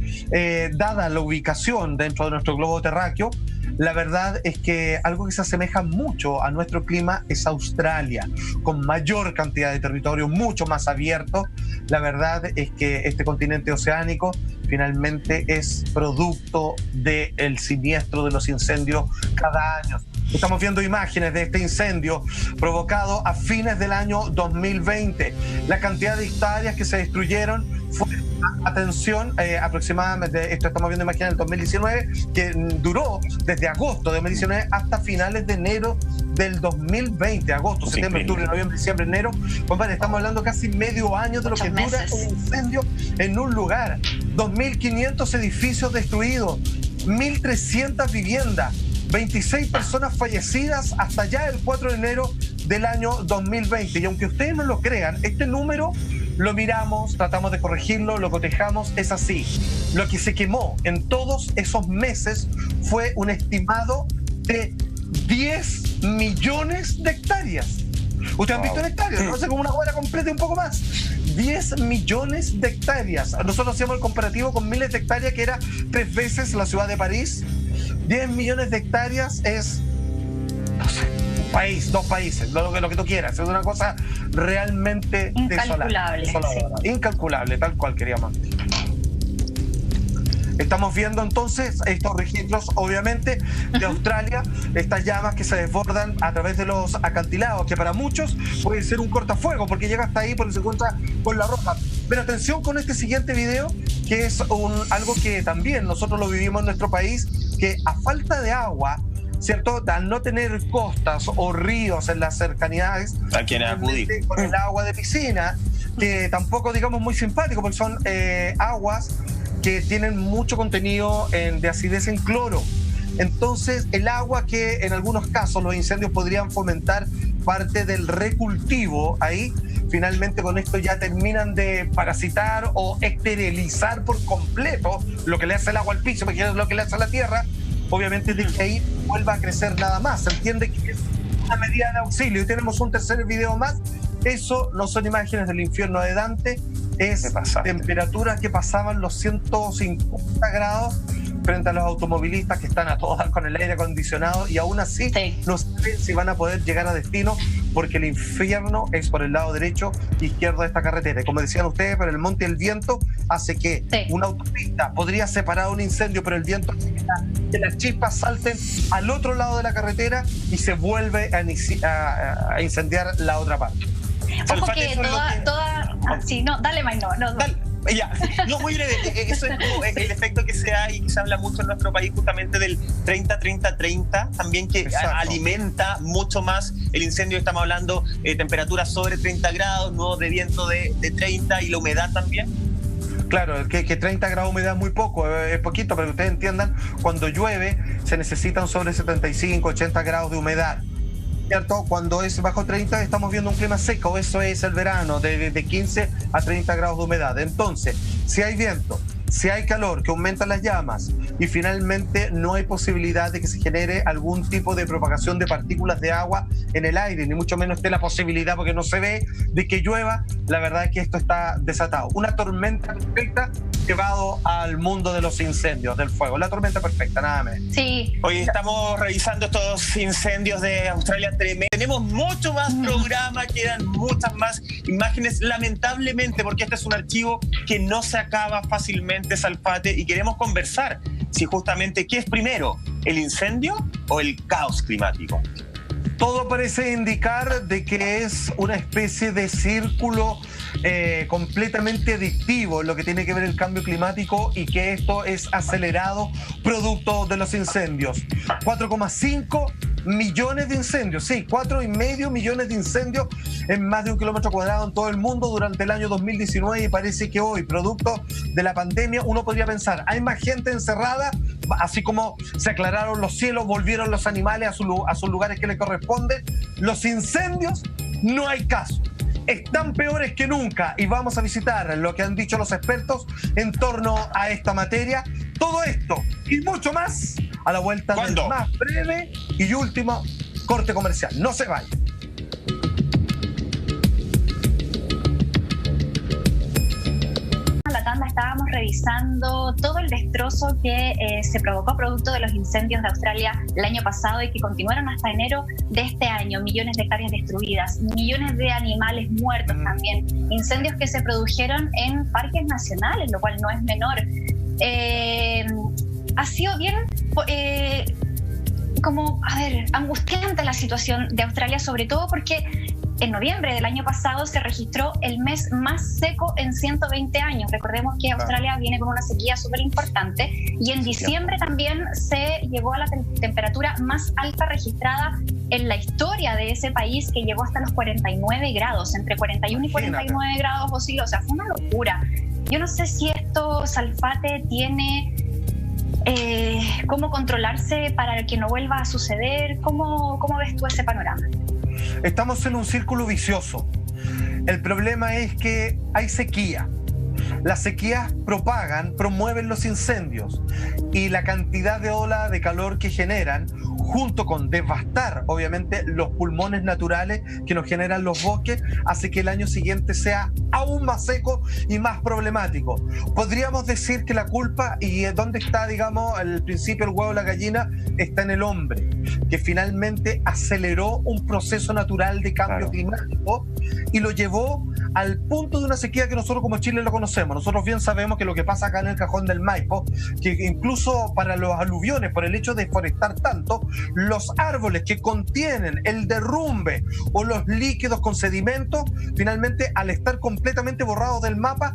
dada la ubicación dentro de nuestro globo terráqueo, la verdad es que algo que se asemeja mucho a nuestro clima es Australia, con mayor cantidad de territorio, mucho más abierto. La verdad es que este continente oceánico finalmente es producto del siniestro de los incendios cada año. Estamos viendo imágenes de este incendio provocado a fines del año 2020. La cantidad de hectáreas que se destruyeron fue, atención, aproximadamente, esto estamos viendo imágenes del 2019, que duró desde agosto de 2019 hasta finales de enero del 2020, agosto, septiembre, octubre, noviembre, diciembre, enero. Compadre, estamos hablando casi medio año de lo que dura un incendio en un lugar. 2.500 edificios destruidos, 1.300 viviendas, 26 personas fallecidas hasta ya el 4 de enero del año 2020. Y aunque ustedes no lo crean, este número lo miramos, tratamos de corregirlo, lo cotejamos, es así. Lo que se quemó en todos esos meses fue un estimado de 10 millones de hectáreas. Ustedes han visto en hectáreas, no sé, como una cuadra completa y un poco más. 10 millones de hectáreas. Nosotros hacíamos el comparativo con miles de hectáreas, que era 3 veces la ciudad de París. 10 millones de hectáreas es, no sé, un país, 2 países, lo que tú quieras. Es una cosa realmente incalculable. Sí. Incalculable, tal cual queríamos. Estamos viendo entonces estos registros, obviamente, de Australia, estas llamas que se desbordan a través de los acantilados, que para muchos puede ser un cortafuego, porque llega hasta ahí porque se encuentra con la roja. Pero atención con este siguiente video, que es algo que también nosotros lo vivimos en nuestro país, que a falta de agua, ¿cierto? Al no tener costas o ríos en las cercanías, ¿a quién acudir? Con el agua de piscina, que tampoco, digamos, muy simpático, porque son aguas que tienen mucho contenido de acidez en cloro. Entonces, el agua que en algunos casos los incendios podrían fomentar parte del recultivo, ahí finalmente con esto ya terminan de parasitar o esterilizar por completo lo que le hace el agua al piso, porque es lo que le hace a la tierra. Obviamente de que ahí vuelva a crecer nada más. Se entiende que es una medida de auxilio. Y tenemos un tercer video más. Eso no son imágenes del infierno de Dante, es temperaturas que pasaban los 150 grados frente a los automovilistas que están a todas con el aire acondicionado y aún así no saben si van a poder llegar a destino, porque el infierno es por el lado derecho e izquierdo de esta carretera. Y como decían ustedes, pero el monte y el viento hace que una autopista podría separar un incendio, pero el viento hace que las chispas salten al otro lado de la carretera y se vuelve a incendiar la otra parte. Ojo que dale, May, no. Dale. Ya, no, muy breve. Eso es el efecto que se da y que se habla mucho en nuestro país, justamente del 30-30-30, también que alimenta mucho más el incendio. Estamos hablando de temperaturas sobre 30 grados, ¿no? De viento de 30 y la humedad también. Claro, que 30 grados de humedad es muy poco, es poquito, pero que ustedes entiendan, cuando llueve se necesitan sobre 75, 80 grados de humedad. ¿Cierto? Cuando es bajo 30 estamos viendo un clima seco, eso es el verano, de 15 a 30 grados de humedad. Entonces, si hay viento, si hay calor que aumenta las llamas y finalmente no hay posibilidad de que se genere algún tipo de propagación de partículas de agua en el aire, ni mucho menos esté la posibilidad, porque no se ve, de que llueva, la verdad es que esto está desatado. Una tormenta perfecta llevado al mundo de los incendios, del fuego. La tormenta perfecta, nada más. Sí. Hoy estamos revisando estos incendios de Australia tremendo. Tenemos mucho más programa, quedan muchas más imágenes, lamentablemente, porque este es un archivo que no se acaba fácilmente, Salfate, y queremos conversar si justamente qué es primero, el incendio o el caos climático. Todo parece indicar de que es una especie de círculo completamente adictivo en lo que tiene que ver el cambio climático, y que esto es acelerado producto de los incendios. 4,5 millones de incendios, sí, 4,5 millones de incendios en más de 1 kilómetro cuadrado en todo el mundo durante el año 2019, y parece que hoy, producto de la pandemia, uno podría pensar, hay más gente encerrada, así como se aclararon los cielos, volvieron los animales a sus lugares que les corresponden, los incendios no hay caso. Están peores que nunca, y vamos a visitar lo que han dicho los expertos en torno a esta materia. Todo esto y mucho más a la vuelta del más breve y último corte comercial. No se vayan. La tanda estábamos revisando todo el destrozo que se provocó producto de los incendios de Australia el año pasado y que continuaron hasta enero de este año. Millones de hectáreas destruidas, millones de animales muertos también, incendios que se produjeron en parques nacionales, lo cual no es menor. Ha sido bien angustiante la situación de Australia, sobre todo porque en noviembre del año pasado se registró el mes más seco en 120 años. Recordemos que Australia viene con una sequía súper importante y en diciembre también se llegó a la temperatura más alta registrada en la historia de ese país, que llegó hasta los 49 grados, entre 41 y 49 grados osciló, o sea, fue una locura. Yo no sé si esto, Salfate, tiene cómo controlarse para que no vuelva a suceder. ¿Cómo ves tú ese panorama? Estamos en un círculo vicioso. El problema es que hay sequía. Las sequías promueven los incendios y la cantidad de ola de calor que generan, junto con devastar obviamente los pulmones naturales que nos generan los bosques, hace que el año siguiente sea aún más seco y más problemático. Podríamos decir que la culpa, y dónde está, digamos, al principio el huevo de la gallina, está en el hombre, que finalmente aceleró un proceso natural de cambio climático y lo llevó al punto de una sequía que nosotros como Chile lo conocemos. Nosotros bien sabemos que lo que pasa acá en el Cajón del Maipo, que incluso para los aluviones, por el hecho de deforestar tanto, los árboles que contienen el derrumbe o los líquidos con sedimentos, finalmente al estar completamente borrados del mapa,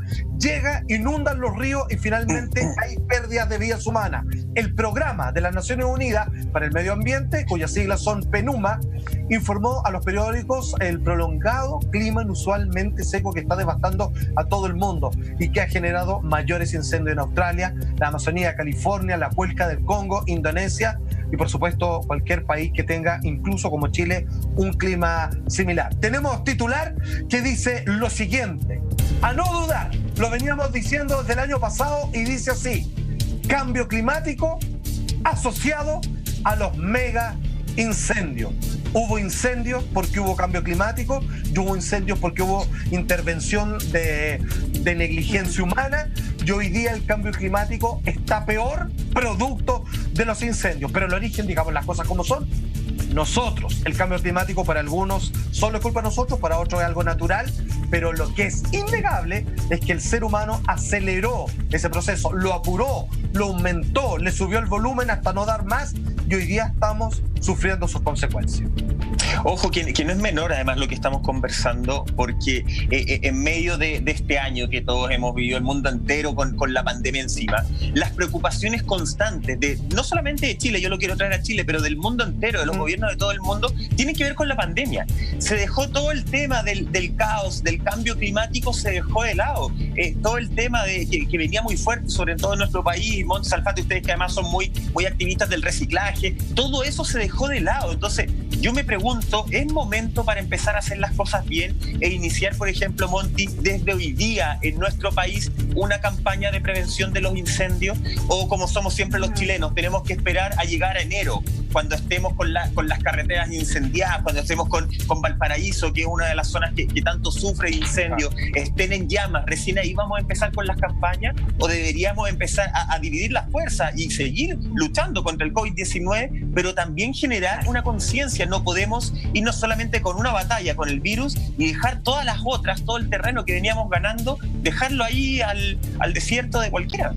inundan los ríos y finalmente hay pérdidas de vidas humanas. El programa de las Naciones Unidas para el Medio Ambiente, cuyas siglas son PNUMA, informó a los periódicos el prolongado clima inusualmente seco que está devastando a todo el mundo y que ha generado mayores incendios en Australia, la Amazonía, California, la Cuenca del Congo, Indonesia y por supuesto cualquier país que tenga, incluso como Chile, un clima similar. Tenemos titular que dice lo siguiente: a no dudar, lo veníamos diciendo desde el año pasado y dice así: cambio climático asociado a los mega incendios. Hubo incendios porque hubo cambio climático, y hubo incendios porque hubo intervención de negligencia humana, y hoy día el cambio climático está peor producto de los incendios. Pero el origen, digamos las cosas como son, nosotros. El cambio climático para algunos solo es culpa de nosotros, para otros es algo natural, pero lo que es innegable es que el ser humano aceleró ese proceso, lo apuró, lo aumentó, le subió el volumen hasta no dar más, y hoy día estamos sufriendo sus consecuencias. Ojo, que no es menor además lo que estamos conversando, porque en medio de este año que todos hemos vivido, el mundo entero con la pandemia encima, las preocupaciones constantes de no solamente de Chile, yo lo quiero traer a Chile, pero del mundo entero, de los gobiernos de todo el mundo, tienen que ver con la pandemia. Se dejó todo el tema del caos, del cambio climático, se dejó de lado. Todo el tema que venía muy fuerte, sobre todo en nuestro país, Montes, Salfate, ustedes que además son muy activistas del reciclaje, todo eso se dejó de lado. Entonces, yo me pregunto, ¿es momento para empezar a hacer las cosas bien e iniciar, por ejemplo, Monty, desde hoy día en nuestro país una campaña de prevención de los incendios? O como somos siempre los chilenos, tenemos que esperar a llegar a enero, cuando estemos con las carreteras incendiadas, cuando estemos con Valparaíso, que es una de las zonas que tanto sufre incendios, estén en llamas, recién ahí vamos a empezar con las campañas? ¿O deberíamos empezar a dividir las fuerzas y seguir luchando contra el COVID-19, pero también generar una conciencia? No podemos irnos solamente con una batalla con el virus y dejar todas las otras, todo el terreno que veníamos ganando, dejarlo ahí al desierto de cualquiera.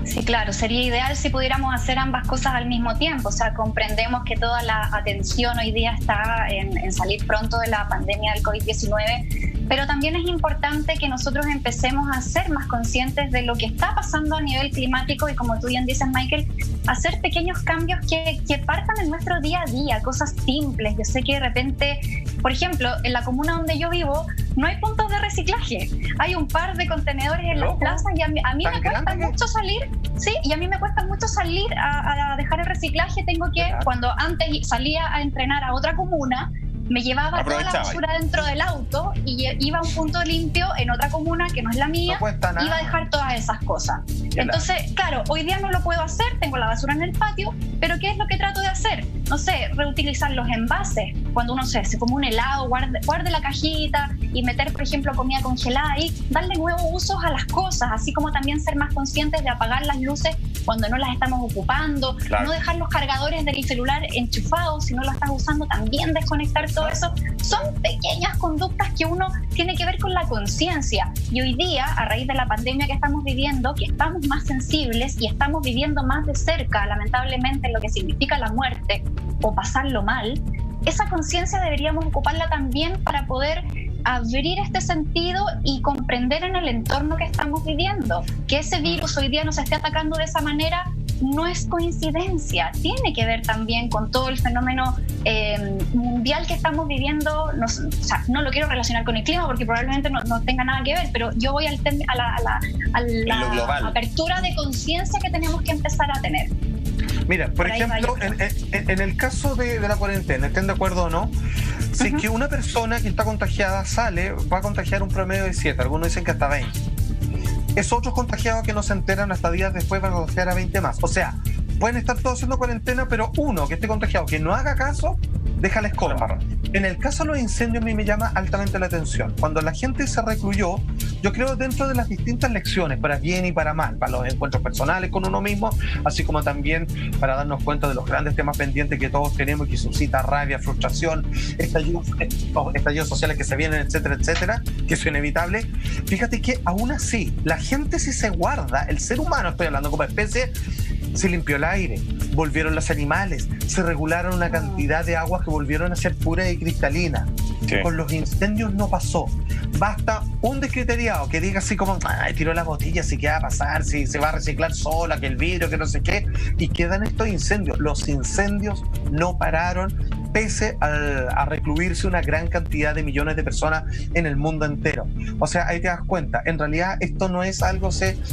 Sí, claro, sería ideal si pudiéramos hacer ambas cosas al mismo tiempo. O sea, comprendemos que toda la atención hoy día está en salir pronto de la pandemia del COVID-19, pero también es importante que nosotros empecemos a ser más conscientes de lo que está pasando a nivel climático y, como tú bien dices, Michael, hacer pequeños cambios que partan en nuestro día a día, cosas simples. Yo sé que de repente, por ejemplo, en la comuna donde yo vivo no hay puntos de reciclaje. Hay un par de contenedores en las plazas y a mí me cuesta mucho salir. Sí, y a mí me cuesta mucho salir a dejar el reciclaje. Tengo que, cuando antes salía a entrenar a otra comuna, me llevaba toda la basura dentro del auto y iba a un punto limpio en otra comuna que no es la mía, iba a dejar todas esas cosas. Entonces, claro, hoy día no lo puedo hacer, tengo la basura en el patio, pero ¿qué es lo que trato de hacer? No sé, reutilizar los envases. Cuando uno se come un helado, guarde la cajita y meter, por ejemplo, comida congelada ahí, darle nuevos usos a las cosas, así como también ser más conscientes de apagar las luces cuando no las estamos ocupando, no dejar los cargadores del celular enchufados si no lo estás usando, también desconectar todo eso. Son pequeñas conductas que uno tiene que ver con la conciencia, y hoy día, a raíz de la pandemia que estamos viviendo, que estamos más sensibles y estamos viviendo más de cerca, lamentablemente, lo que significa la muerte o pasarlo mal, esa conciencia deberíamos ocuparla también para poder abrir este sentido y comprender en el entorno que estamos viviendo. Que ese virus hoy día nos esté atacando de esa manera no es coincidencia, tiene que ver también con todo el fenómeno mundial que estamos viviendo. No lo quiero relacionar con el clima porque probablemente no tenga nada que ver, pero yo voy a la apertura de conciencia que tenemos que empezar a tener. Mira, por ejemplo, en el caso de la cuarentena, ¿estén de acuerdo o no? Si es que una persona que está contagiada sale, va a contagiar un promedio de 7, algunos dicen que hasta 20. Esos otros contagiados que no se enteran hasta días después van a contagiar a 20 más. O sea, pueden estar todos haciendo cuarentena, pero uno que esté contagiado, que no haga caso, deja la escoba. En el caso de los incendios a mí me llama altamente la atención. Cuando la gente se recluyó, yo creo dentro de las distintas lecciones, para bien y para mal, para los encuentros personales con uno mismo, así como también para darnos cuenta de los grandes temas pendientes que todos tenemos y que suscita rabia, frustración, estallidos sociales que se vienen, etcétera, etcétera, que es inevitable. Fíjate que aún así, la gente si se guarda, el ser humano, estoy hablando como especie, se limpió el aire, volvieron los animales, se regularon una cantidad de aguas que volvieron a ser puras y cristalinas. Sí. Con los incendios no pasó. Basta un descriteriado que diga así como, tiró la botella, si qué va a pasar, si se va a reciclar sola, que el vidrio, que no sé qué, y quedan estos incendios. Los incendios no pararon, pese a recluirse una gran cantidad de millones de personas en el mundo entero. O sea, ahí te das cuenta, en realidad esto no es algo,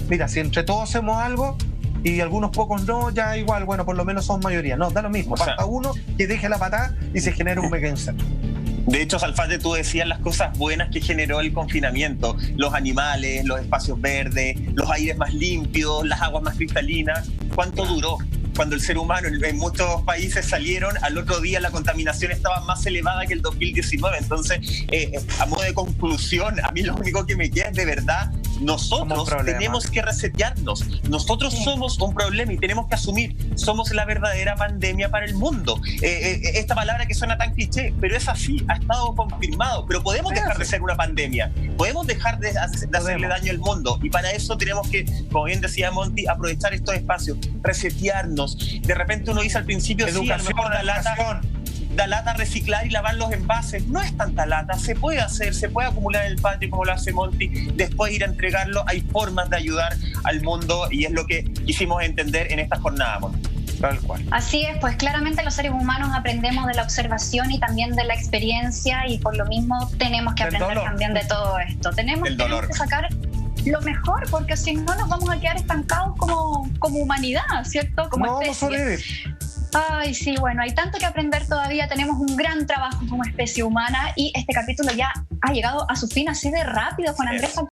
mira, si entre todos hacemos algo, y algunos pocos no, ya igual, bueno, por lo menos son mayoría. No, da lo mismo. Basta uno que deje la patada y se genera un mega incendio. De hecho, Salfate, tú decías las cosas buenas que generó el confinamiento. Los animales, los espacios verdes, los aires más limpios, las aguas más cristalinas. ¿Cuánto duró? Cuando el ser humano en muchos países salieron, al otro día la contaminación estaba más elevada que el 2019. Entonces, a modo de conclusión, a mí lo único que me queda es de verdad, nosotros tenemos que resetearnos. Nosotros somos un problema y tenemos que asumir, somos la verdadera pandemia para el mundo. Esta palabra que suena tan cliché, pero es así, ha estado confirmado. Pero podemos dejar de ser una pandemia, podemos dejar de hacerle daño al mundo. Y para eso tenemos que, como bien decía Monty, aprovechar estos espacios, resetearnos. De repente uno dice al principio, educación, sí, a lo mejor da lata reciclar y lavar los envases. No es tanta lata, se puede hacer, se puede acumular en el patio como lo hace Monty, después ir a entregarlo. Hay formas de ayudar al mundo y es lo que quisimos entender en esta jornada, Monty. Tal cual. Así es, pues claramente los seres humanos aprendemos de la observación y también de la experiencia y por lo mismo tenemos que aprender también de todo esto. Tenemos que sacar lo mejor, porque si no nos vamos a quedar estancados como humanidad, ¿cierto? Como especie. Ay, sí, bueno, hay tanto que aprender todavía, tenemos un gran trabajo como especie humana y este capítulo ya ha llegado a su fin así de rápido, Juan Andrés.